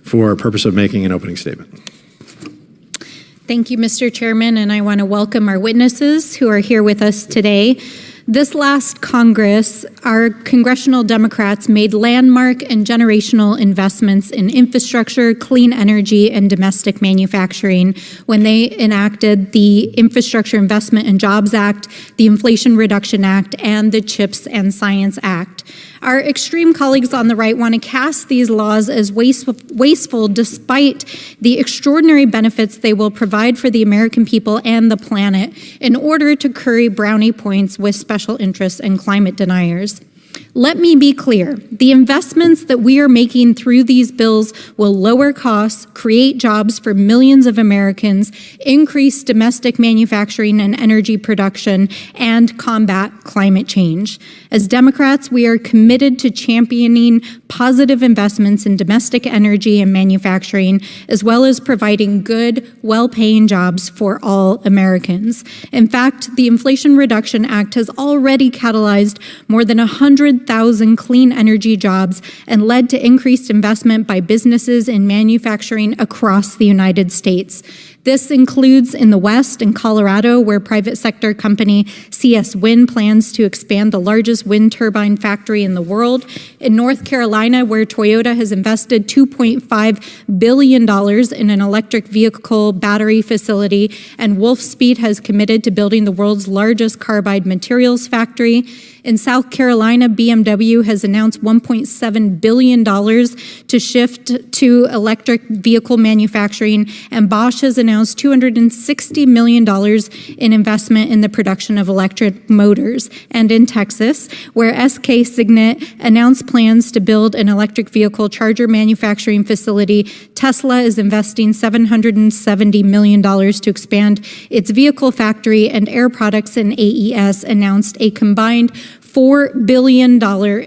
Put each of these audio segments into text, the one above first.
for purpose of making an opening statement. Thank you, Mr. Chairman, and I want to welcome our witnesses who are here with us today. This last Congress, our congressional Democrats made landmark and generational investments in infrastructure, clean energy, and domestic manufacturing when they enacted the Infrastructure Investment and Jobs Act, the Inflation Reduction Act, and the CHIPS and Science Act. Our extreme colleagues on the right want to cast these laws as wasteful despite the extraordinary benefits they will provide for the American people and the planet in order to curry brownie points with special interests and climate deniers. Let me be clear, the investments that we are making through these bills will lower costs, create jobs for millions of Americans, increase domestic manufacturing and energy production, and combat climate change. As Democrats, we are committed to championing positive investments in domestic energy and manufacturing, as well as providing good, well-paying jobs for all Americans. In fact, the Inflation Reduction Act has already catalyzed more than 100,000 clean energy jobs and led to increased investment by businesses in manufacturing across the United States. This includes in the West in Colorado, where private sector company CS Wind plans to expand the largest wind turbine factory in the world. In North Carolina, where Toyota has invested $2.5 billion in an electric vehicle battery facility, and Wolfspeed has committed to building the world's largest carbide materials factory. In South Carolina, BMW has announced $1.7 billion to shift to electric vehicle manufacturing, and Bosch has announced $260 million in investment in the production of electric motors. And in Texas, where SK Signet announced plans to build an electric vehicle charger manufacturing facility, Tesla is investing $770 million to expand its vehicle factory, and Air Products and AES announced a combined $4 billion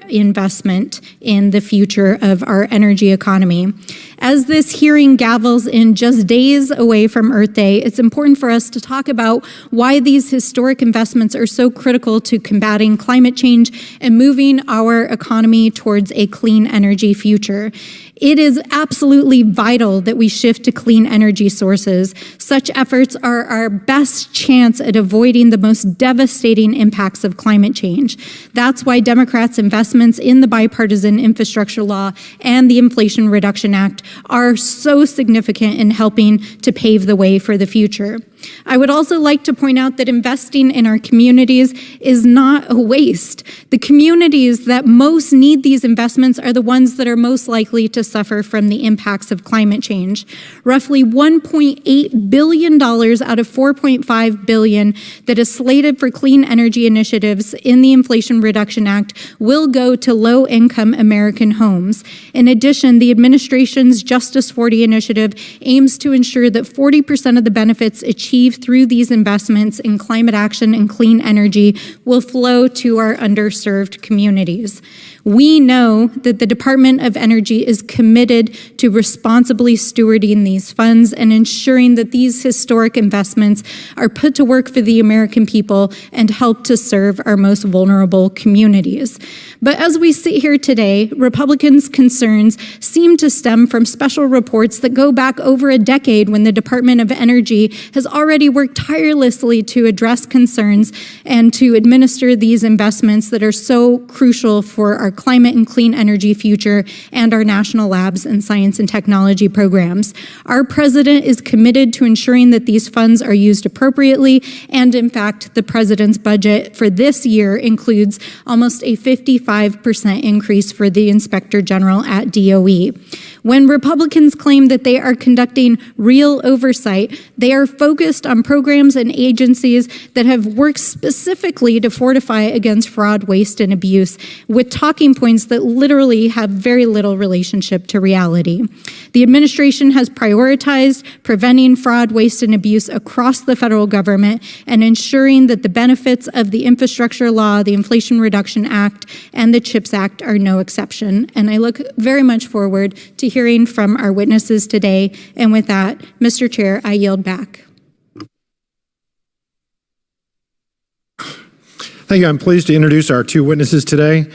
investment in the future of our energy economy. As this hearing gavels in just days away from Earth Day, it's important for us to talk about why these historic investments are so critical to combating climate change and moving our economy towards a clean energy future. It is absolutely vital that we shift to clean energy sources. Such efforts are our best chance at avoiding the most devastating impacts of climate change. That's why Democrats' investments in the bipartisan infrastructure law and the Inflation Reduction Act are so significant in helping to pave the way for the future. I would also like to point out that investing in our communities is not a waste. The communities that most need these investments are the ones that are most likely to suffer from the impacts of climate change. Roughly $1.8 billion out of $4.5 billion that is slated for clean energy initiatives in the Inflation Reduction Act will go to low-income American homes. In addition, the administration's Justice 40 initiative aims to ensure that 40% of the benefits achieved through these investments in climate action and clean energy will flow to our underserved communities. We know that the Department of Energy is committed to responsibly stewarding these funds and ensuring that these historic investments are put to work for the American people and help to serve our most vulnerable communities. But as we sit here today, Republicans' concerns seem to stem from special reports that go back over a decade when the Department of Energy has already worked tirelessly to address concerns and to administer these investments that are so crucial for our climate and clean energy future and our national labs and science and technology programs. Our president is committed to ensuring that these funds are used appropriately, and in fact, the president's budget for this year includes almost a 55% increase for the Inspector General at DOE. When Republicans claim that they are conducting real oversight, they are focused on programs and agencies that have worked specifically to fortify against fraud, waste, and abuse, with talking points that literally have very little relationship to reality. The administration has prioritized preventing fraud, waste, and abuse across the federal government and ensuring that the benefits of the infrastructure law, the Inflation Reduction Act, and the CHIPS Act are no exception. And I look very much forward to hearing from our witnesses today. And with that, Mr. Chair, I yield back. Thank you. I'm pleased to introduce our two witnesses today.